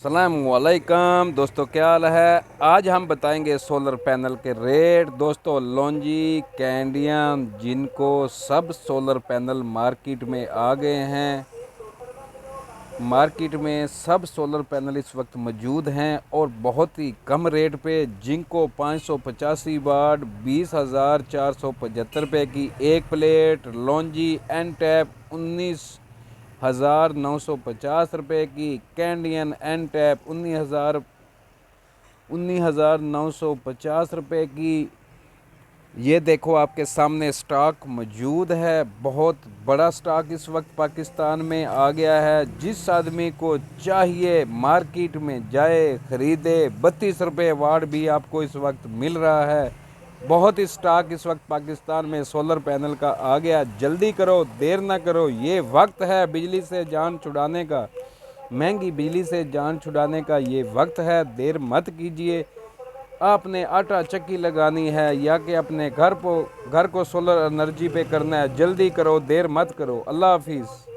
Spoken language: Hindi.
अस्सलामुअलैकुम दोस्तों, क्या हाल है। आज हम बताएंगे सोलर पैनल के रेट। दोस्तों, लॉन्जी, कैंडियम, जिनको सब सोलर पैनल मार्केट में आ गए हैं। मार्केट में सब सोलर पैनल इस वक्त मौजूद हैं और बहुत ही कम रेट पे। जिनको 585 वाट 20,475 रुपये की एक प्लेट। लॉन्जी एन टैप 19,950 रुपये की। कैंडियन एन टैप 19,950 रुपये की। ये देखो, आपके सामने स्टॉक मौजूद है। बहुत बड़ा स्टॉक इस वक्त पाकिस्तान में आ गया है। जिस आदमी को चाहिए मार्केट में जाए, ख़रीदे। 32 रुपये वाट भी आपको इस वक्त मिल रहा है। बहुत ही स्टॉक इस वक्त पाकिस्तान में सोलर पैनल का आ गया। जल्दी करो, देर ना करो। ये वक्त है बिजली से जान छुड़ाने का, महंगी बिजली से जान छुड़ाने का ये वक्त है। देर मत कीजिए। आपने आटा चक्की लगानी है या कि अपने घर को सोलर एनर्जी पे करना है, जल्दी करो, देर मत करो। अल्लाह हाफिज़।